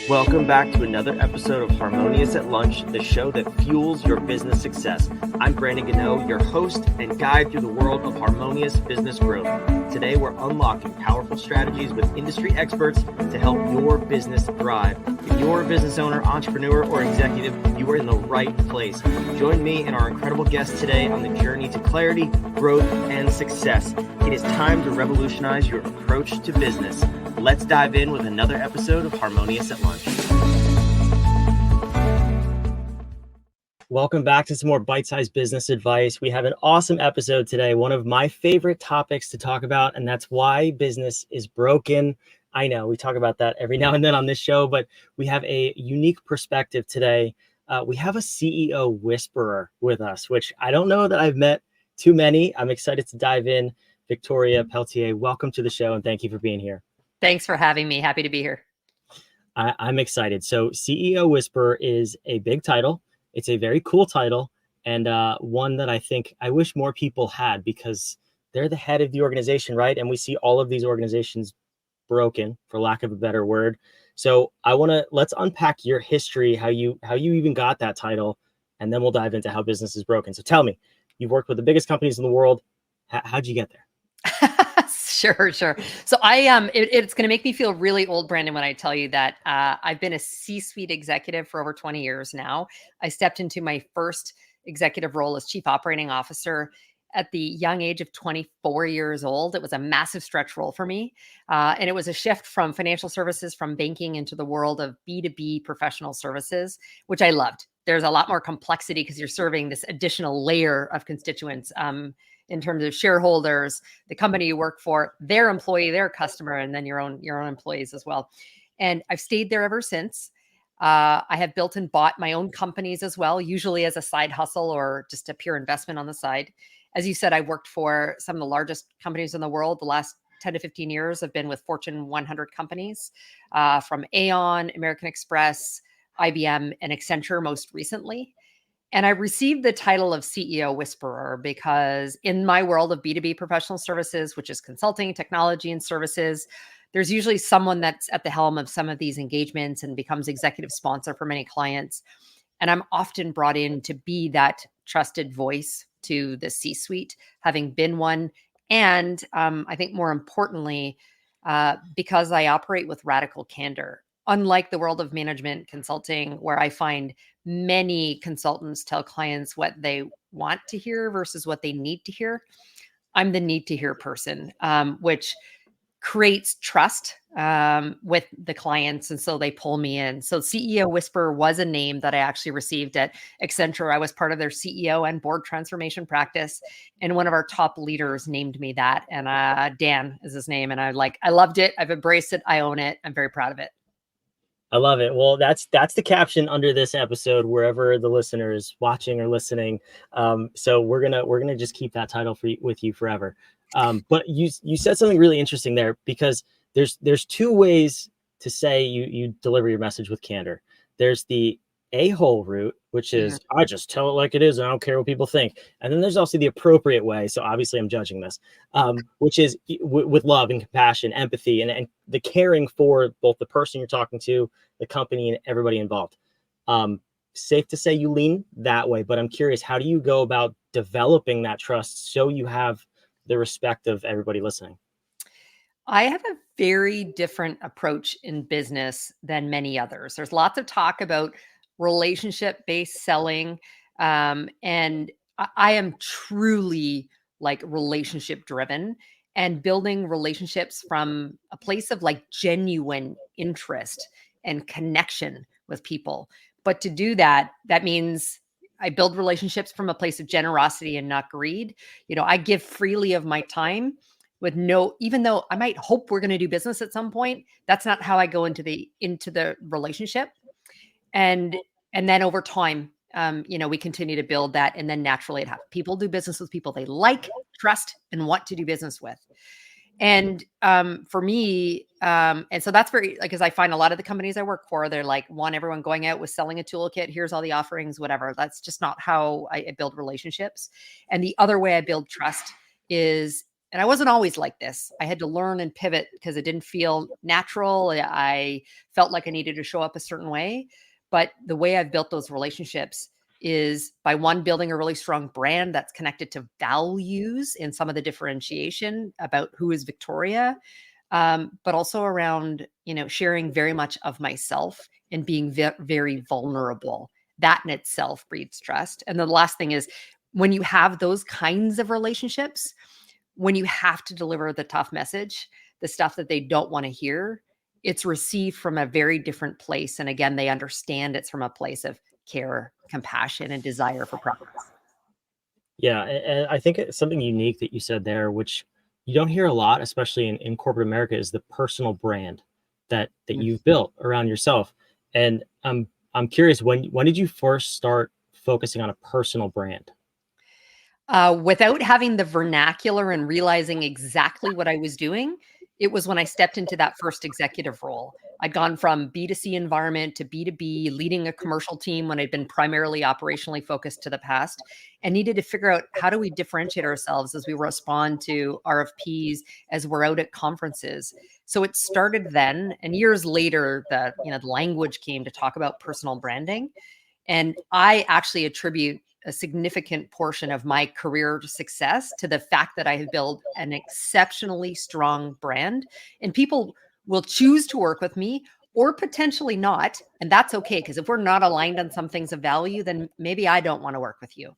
Welcome back to another episode of Harmonious at Lunch, the show that fuels your business success. I'm Brandon Gano, your host and guide through the world of harmonious business growth. Today, we're unlocking powerful strategies with industry experts to help your business thrive. If you're a business owner, entrepreneur, or executive, you are in the right place. Join me and our incredible guest today on the journey to clarity, growth, and success. It is time to revolutionize your approach to business. Let's dive in with another episode of Harmonious at Lunch. Welcome back to some more bite-sized business advice. We have an awesome episode today, one of my favorite topics to talk about, and that's why business is broken. I know we talk about that every now and then on this show, but we have a unique perspective today. We have a CEO whisperer with us, which I don't know that I've met too many. I'm excited to dive in. Victoria Pelletier, welcome to the show, and thank you for being here. Thanks for having me. Happy to be here. I'm excited. So CEO Whisperer is a big title. It's a very cool title, and one that I think I wish more people had, because they're the head of the organization, right? And we see all of these organizations broken, for lack of a better word. So let's unpack your history, how you even got that title, and then we'll dive into how business is broken. So tell me, you've worked with the biggest companies in the world. How'd you get there? Sure. So it's going to make me feel really old, Brandon, when I tell you that I've been a C-suite executive for over 20 years now. I stepped into my first executive role as chief operating officer at the young age of 24 years old. It was a massive stretch role for me. And it was a shift from financial services, from banking into the world of B2B professional services, which I loved. There's a lot more complexity because you're serving this additional layer of constituents, in terms of shareholders, the company you work for, their employee, their customer, and then your own employees as well. And I've stayed there ever since. I have built and bought my own companies as well, usually as a side hustle or just a pure investment on the side. As you said, I worked for some of the largest companies in the world. The last 10 to 15 years, I've been with Fortune 100 companies, from Aon, American Express, IBM, and Accenture most recently. And I received the title of CEO Whisperer because in my world of B2B professional services, which is consulting, technology, and services, there's usually someone that's at the helm of some of these engagements and becomes executive sponsor for many clients. And I'm often brought in to be that trusted voice to the C-suite, having been one. And I think more importantly, because I operate with radical candor. Unlike the world of management consulting, where I find many consultants tell clients what they want to hear versus what they need to hear, I'm the need to hear person, which creates trust with the clients. And so they pull me in. So CEO Whisperer was a name that I actually received at Accenture. I was part of their CEO and board transformation practice. And one of our top leaders named me that. And Dan is his name. And I loved it. I've embraced it. I own it. I'm very proud of it. I love it. Well, that's the caption under this episode, wherever the listener is watching or listening. So we're gonna just keep that title with you forever. But you said something really interesting there, because there's two ways to say you deliver your message with candor. There's the a-hole route, which is I just tell it like it is and I don't care what people think. And then there's also the appropriate way. So obviously I'm judging this, which is with love and compassion, empathy, and the caring for both the person you're talking to, the company, and everybody involved. Safe to say you lean that way, but I'm curious, how do you go about developing that trust so you have the respect of everybody listening? I have a very different approach in business than many others. There's lots of talk about relationship-based selling. And I am truly relationship driven and building relationships from a place of genuine interest and connection with people. But to do that, that means I build relationships from a place of generosity and not greed. I give freely of my time with even though I might hope we're going to do business at some point, that's not how I go into the relationship. And then over time, we continue to build that. And then naturally people do business with people they like, trust, and want to do business with. And for me, and so that's very, because I find a lot of the companies I work for, they're want everyone going out with selling a toolkit. Here's all the offerings, whatever. That's just not how I build relationships. And the other way I build trust is And I wasn't always like this. I had to learn and pivot because it didn't feel natural. I felt like I needed to show up a certain way. But the way I've built those relationships is by one, building a really strong brand that's connected to values and some of the differentiation about who is Victoria, but also around, sharing very much of myself and being very vulnerable. That in itself breeds trust. And the last thing is, when you have those kinds of relationships, when you have to deliver the tough message, the stuff that they don't want to hear, it's received from a very different place. And again, they understand it's from a place of care, compassion, and desire for progress. Yeah, and I think it's something unique that you said there, which you don't hear a lot, especially in corporate America, is the personal brand that Mm. you've built around yourself. And I'm curious, when did you first start focusing on a personal brand? Without having the vernacular and realizing exactly what I was doing, it was when I stepped into that first executive role. I'd gone from B2C environment to B2B, leading a commercial team when I'd been primarily operationally focused to the past, and needed to figure out, how do we differentiate ourselves as we respond to RFPs, as we're out at conferences. So it started then, and years later, the language came to talk about personal branding. And I actually attribute a significant portion of my career success to the fact that I have built an exceptionally strong brand, and people will choose to work with me or potentially not. And that's okay, because if we're not aligned on some things of value, then maybe I don't want to work with you.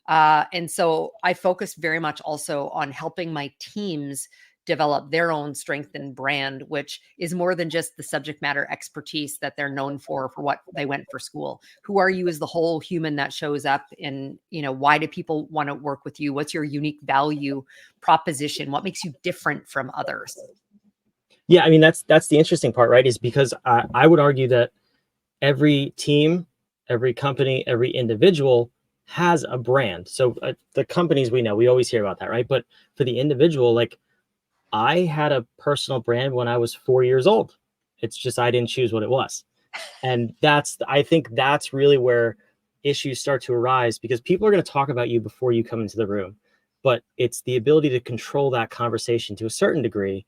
And so I focus very much also on helping my teams develop their own strength and brand, which is more than just the subject matter expertise that they're known for what they went for school. Who are you as the whole human that shows up? And, why do people want to work with you? What's your unique value proposition? What makes you different from others? Yeah, I mean that's the interesting part, right? Is because I would argue that every team, every company, every individual has a brand. So the companies we know, we always hear about that, right? But for the individual, like I had a personal brand when I was 4 years old. It's just I didn't choose what it was. And I think that's really where issues start to arise, because people are going to talk about you before you come into the room. But it's the ability to control that conversation to a certain degree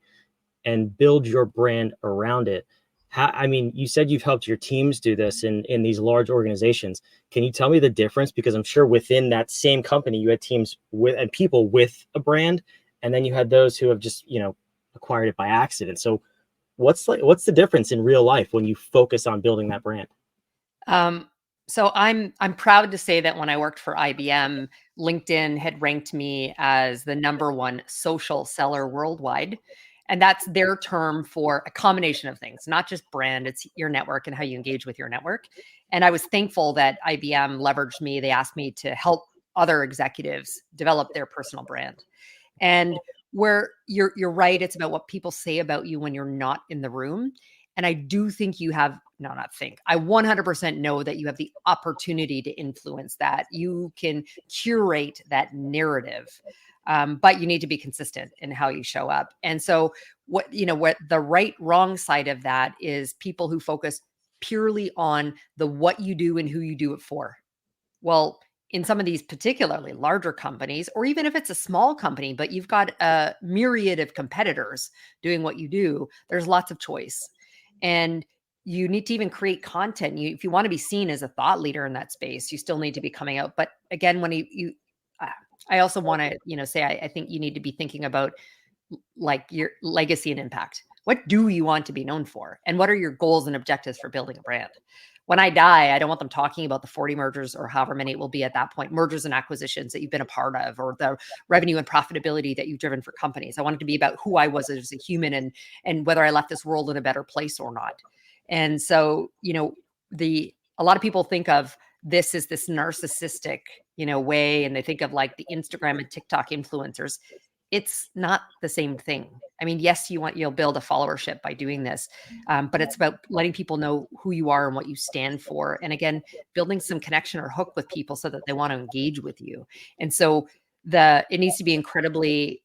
and build your brand around it. I mean, you said you've helped your teams do this in these large organizations. Can you tell me the difference? Because I'm sure within that same company, you had teams with and people with a brand, and then you had those who have just, acquired it by accident. So what's the difference in real life when you focus on building that brand? Um, so I'm proud to say that when I worked for IBM, LinkedIn had ranked me as the number one social seller worldwide. And that's their term for a combination of things, not just brand, it's your network and how you engage with your network. And I was thankful that IBM leveraged me. They asked me to help other executives develop their personal brand. And where you're right, it's about what people say about you when you're not in the room. And I do think you have, no, not think, I 100% know that you have the opportunity to influence that. You can curate that narrative, but you need to be consistent in how you show up. And so what the right wrong side of that is people who focus purely on the what you do and who you do it for. Well, in some of these particularly larger companies, or even if it's a small company, but you've got a myriad of competitors doing what you do, there's lots of choice. And you need to even create content. If you want to be seen as a thought leader in that space, you still need to be coming out. But again, when uh, I also want to, say, I think you need to be thinking about like your legacy and impact. What do you want to be known for? And what are your goals and objectives for building a brand? When I die, I don't want them talking about the 40 mergers or however many it will be at that point, mergers and acquisitions that you've been a part of, or the revenue and profitability that you've driven for companies. I want it to be about who I was as a human, and whether I left this world in a better place or not. And so, a lot of people think of this as this narcissistic, way, and they think of like the Instagram and TikTok influencers. It's not the same thing. I mean, yes, you'll build a followership by doing this, but it's about letting people know who you are and what you stand for. And again, building some connection or hook with people so that they want to engage with you. And so it needs to be incredibly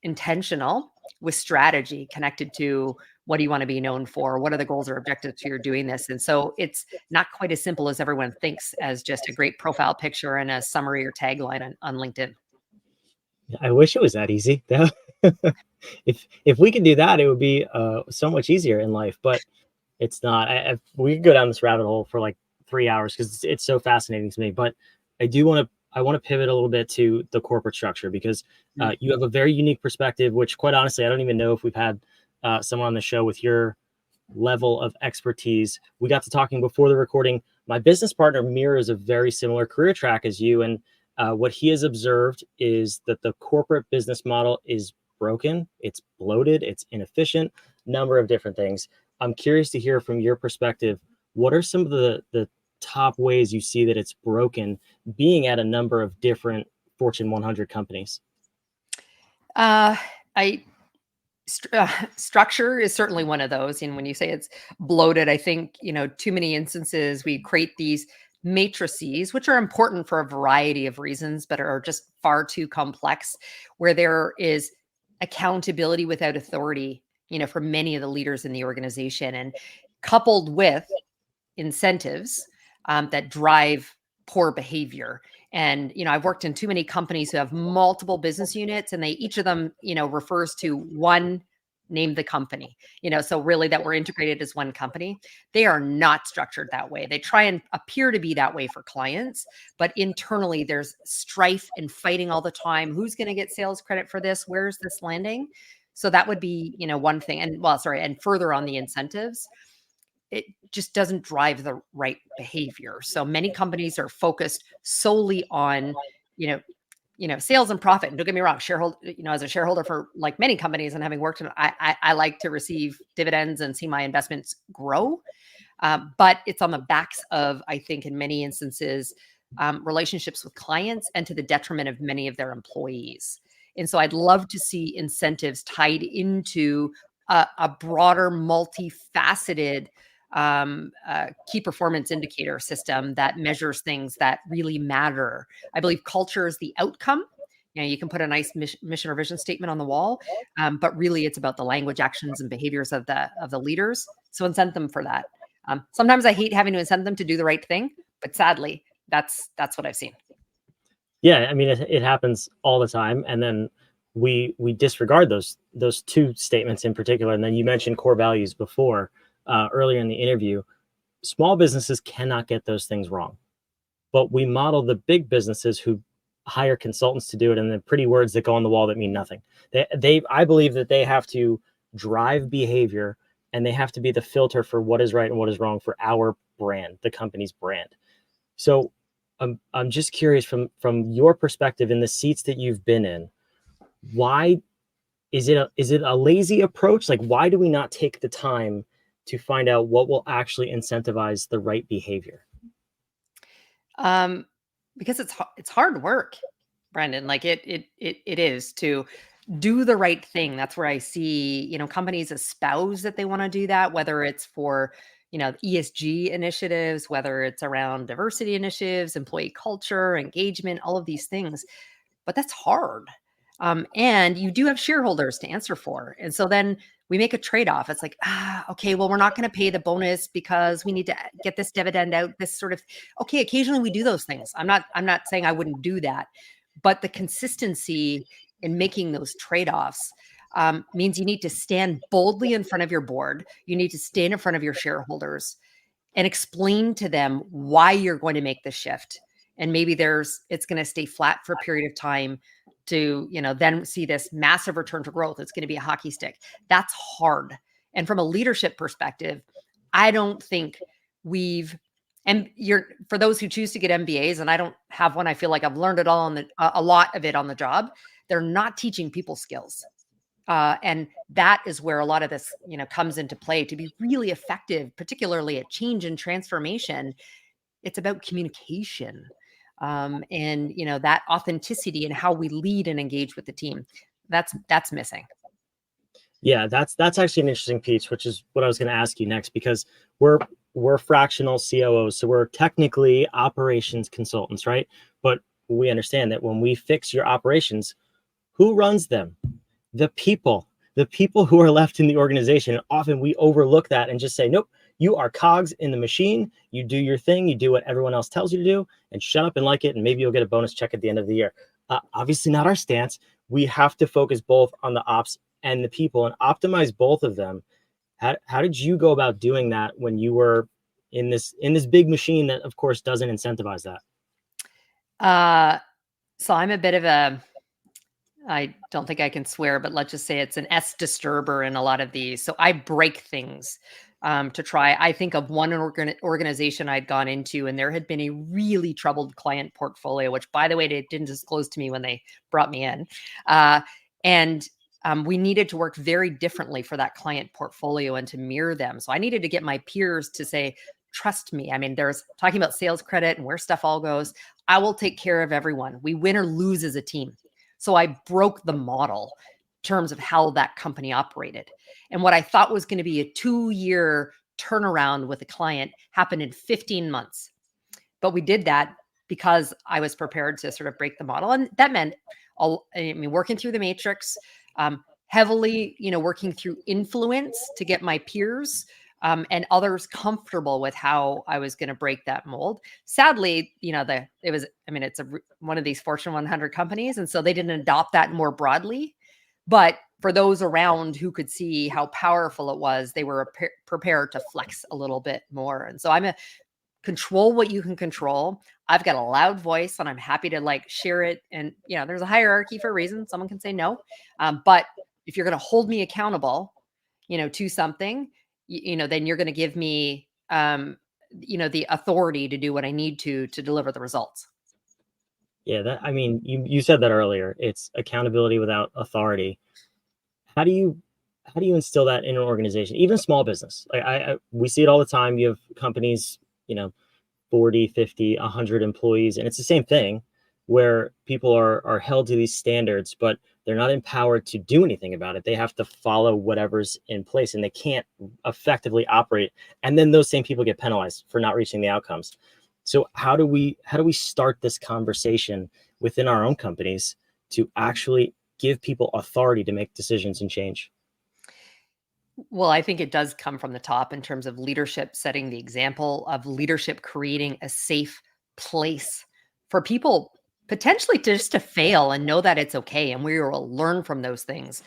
intentional with strategy connected to what do you want to be known for? What are the goals or objectives to your doing this? And so it's not quite as simple as everyone thinks, as just a great profile picture and a summary or tagline on LinkedIn. I wish it was that easy. If we could do that, it would be so much easier in life. But it's not. We could go down this rabbit hole for like 3 hours because it's so fascinating to me. But I want to pivot a little bit to the corporate structure because Mm. you have a very unique perspective, which quite honestly, I don't even know if we've had someone on the show with your level of expertise. We got to talking before the recording. My business partner mirrors a very similar career track as you, and what he has observed is that the corporate business model is broken, it's bloated, it's inefficient, number of different things. I'm curious to hear from your perspective. What are some of the top ways you see that it's broken, being at a number of different Fortune 100 companies? Uh, I Structure is certainly one of those. And when you say it's bloated, I think, too many instances we create these matrices, which are important for a variety of reasons, but are just far too complex, where there is accountability without authority, for many of the leaders in the organization. And coupled with incentives that drive poor behavior. And I've worked in too many companies who have multiple business units, and they each of them, refers to one name the company. So really that we're integrated as one company. They are not structured that way. They try and appear to be that way for clients, but internally there's strife and fighting all the time. Who's going to get sales credit for this? Where's this landing? So that would be, one thing. And and further on the incentives, it just doesn't drive the right behavior. So many companies are focused solely on, you know, sales and profit. And don't get me wrong, shareholder, as a shareholder for like many companies and having worked in, I like to receive dividends and see my investments grow. But it's on the backs of, I think, in many instances, relationships with clients and to the detriment of many of their employees. And so I'd love to see incentives tied into a broader, multifaceted key performance indicator system that measures things that really matter. I believe culture is the outcome. You can put a nice mission or vision statement on the wall, but really it's about the language, actions, and behaviors of the leaders. So incent them for that. Sometimes I hate having to incent them to do the right thing, but sadly, that's what I've seen. Yeah, I mean it happens all the time, and then we disregard those two statements in particular. And then you mentioned core values before earlier in the interview. Small businesses cannot get those things wrong, but we model the big businesses who hire consultants to do it, and the pretty words that go on the wall that mean nothing. I believe that they have to drive behavior, and they have to be the filter for what is right and what is wrong for our brand, the company's brand. So I'm just curious from your perspective in the seats that you've been in, why is it a lazy approach? Like, why do we not take the time to find out what will actually incentivize the right behavior? Um, because it's hard work, Brendan. Like it is to do the right thing. That's where I see, companies espouse that they want to do that, whether it's for, ESG initiatives, whether it's around diversity initiatives, employee culture, engagement, all of these things. But that's hard. And you do have shareholders to answer for. And so then we make a trade-off. It's like, okay, well, we're not going to pay the bonus because we need to get this dividend out, this sort of, okay, occasionally we do those things. I'm not saying I wouldn't do that, but the consistency in making those trade-offs means you need to stand boldly in front of your board. You need to stand in front of your shareholders and explain to them why you're going to make the shift. And maybe it's going to stay flat for a period of time to, then see this massive return to growth. It's going to be a hockey stick. That's hard. And from a leadership perspective, I don't think we've, and for those who choose to get MBAs, and I don't have one, I feel like I've learned it all a lot of it on the job. They're not teaching people skills. And that is where a lot of this, comes into play. To be really effective, particularly at change and transformation, it's about communication, and that authenticity and how we lead and engage with the team. That's missing. Yeah, that's actually an interesting piece, which is what I was going to ask you next, because we're fractional COOs, so we're technically operations consultants, right? But we understand that when we fix your operations, who runs them? The people who are left in the organization. And often we overlook that and just say, nope, you are cogs in the machine. You do your thing. You do what everyone else tells you to do, and shut up and like it. And maybe you'll get a bonus check at the end of the year. Obviously not our stance. we have to focus both on the ops and the people and optimize both of them. How did you go about doing that when you were in this big machine that of course doesn't incentivize that? So I'm a bit of a, I don't think I can swear, but let's just say it's an S disturber in a lot of these. So I break things to try. I think of one organization I'd gone into, and there had been a really troubled client portfolio, which, by the way, they didn't disclose to me when they brought me in. And we needed to work very differently for that client portfolio and to mirror them. So I needed to get my peers to say, trust me. I mean, there's talking about sales credit and where stuff all goes. I will take care of everyone. We win or lose as a team. So I broke the model in terms of how that company operated. And what I thought was going to be a 2-year turnaround with a client happened in 15 months. But we did that because I was prepared to sort of break the model. And that meant, working through the matrix, heavily, working through influence to get my peers and others comfortable with how I was going to break that mold. Sadly, it's one of these Fortune 100 companies, and so they didn't adopt that more broadly. But for those around who could see how powerful it was, they were prepared to flex a little bit more. And so I'm a control what you can control. I've got a loud voice, and I'm happy to share it. And there's a hierarchy for a reason. Someone can say no, but if you're going to hold me accountable, to something, then you're going to give me, the authority to do what I need to deliver the results. Yeah, you said that earlier. It's accountability without authority. How do you instill that in an organization, even a small business? Like we see it all the time. You have companies, 40, 50, 100 employees, and it's the same thing where people are held to these standards, but they're not empowered to do anything about it. They have to follow whatever's in place, and they can't effectively operate. And then those same people get penalized for not reaching the outcomes. So how do we start this conversation within our own companies to actually give people authority to make decisions and change? Well, I think it does come from the top in terms of leadership setting the example, of leadership creating a safe place for people potentially just to fail and know that it's okay. And we will learn from those things.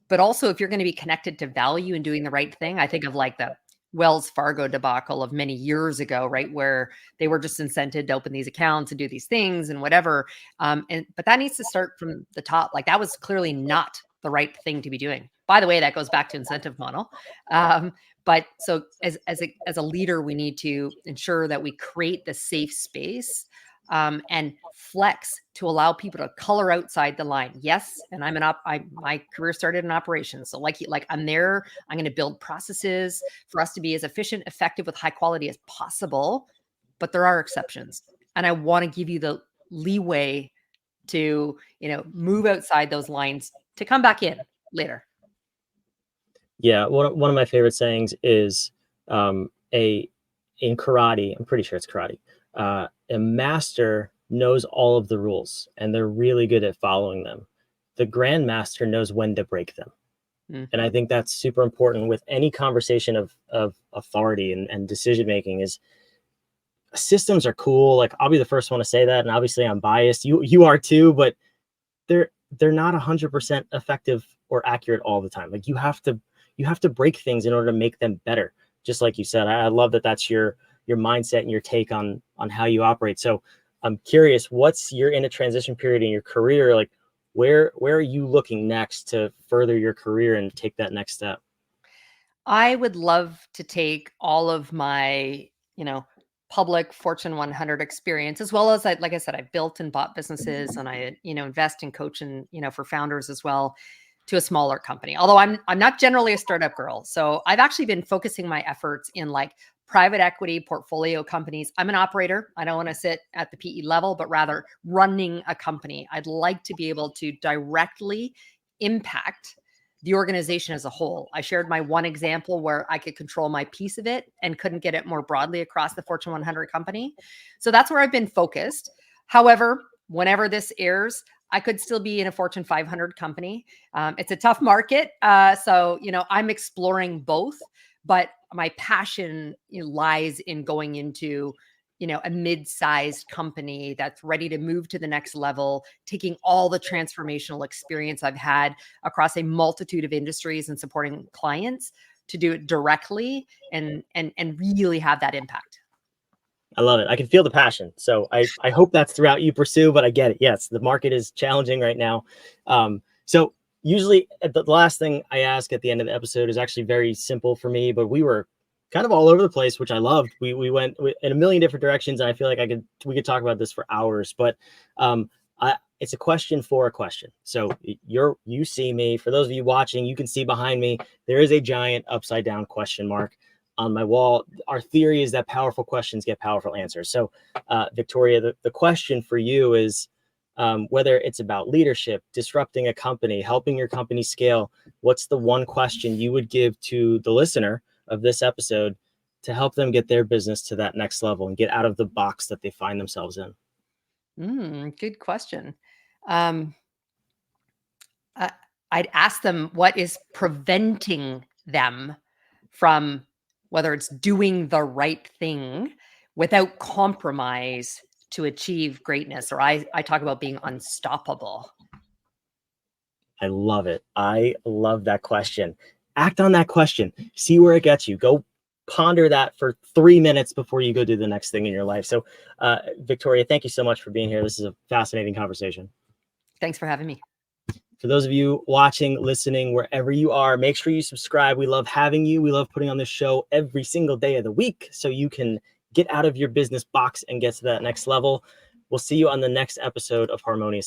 But also, if you're going to be connected to value and doing the right thing, I think of the Wells Fargo debacle of many years ago, right? Where they were just incented to open these accounts and do these things and whatever. But that needs to start from the top. That was clearly not the right thing to be doing. By the way, that goes back to incentive model. But so as a leader, we need to ensure that we create the safe space and flex to allow people to color outside the line. Yes, and my career started in operations, so I'm there. I'm going to build processes for us to be as efficient, effective, with high quality as possible. But there are exceptions, and I want to give you the leeway to move outside those lines to come back in later. Yeah, one of my favorite sayings is in karate. I'm pretty sure it's karate. A master knows all of the rules, and they're really good at following them. The grandmaster knows when to break them. And I think that's super important with any conversation of authority and decision making. Is systems are cool. Like, I'll be the first one to say that, and obviously I'm biased. You are too, but they're not 100% effective or accurate all the time. Like, you have to break things in order to make them better. Just like you said, I love that that's your mindset and your take on how you operate. So I'm curious, you're in a transition period in your career. Like, where are you looking next to further your career and take that next step? I would love to take all of my, public Fortune 100 experience, as well as like I said, I built and bought businesses, and I, invest and coach and, for founders as well, to a smaller company. Although I'm not generally a startup girl. So I've actually been focusing my efforts in private equity portfolio companies. I'm an operator. I don't want to sit at the PE level, but rather running a company. I'd like to be able to directly impact the organization as a whole. I shared my one example where I could control my piece of it and couldn't get it more broadly across the Fortune 100 company. So that's where I've been focused. However, whenever this airs, I could still be in a Fortune 500 company. It's a tough market. So, I'm exploring both, but my passion lies in going into, a mid-sized company that's ready to move to the next level, taking all the transformational experience I've had across a multitude of industries and supporting clients to do it directly and really have that impact. I love it. I can feel the passion. So I hope that's the route you pursue, but I get it. Yes, the market is challenging right now. So usually the last thing I ask at the end of the episode is actually very simple for me, but we were kind of all over the place, which I loved. We went in a million different directions, and I feel like we could talk about this for hours, but it's a question for a question. So you see me, for those of you watching, you can see behind me, there is a giant upside down question mark on my wall. Our theory is that powerful questions get powerful answers. So Victoria, the question for you is, whether it's about leadership, disrupting a company, helping your company scale, what's the one question you would give to the listener of this episode to help them get their business to that next level and get out of the box that they find themselves in? Good question. I'd ask them what is preventing them from, whether it's doing the right thing without compromise to achieve greatness, or I talk about being unstoppable. I love it. I love that question. Act on that question. See where it gets you. Go ponder that for 3 minutes before you go do the next thing in your life. So, Victoria, thank you so much for being here. This is a fascinating conversation. Thanks for having me. For those of you watching, listening, wherever you are, make sure you subscribe. We love having you. We love putting on this show every single day of the week so you can get out of your business box and get to that next level. We'll see you on the next episode of Harmonious.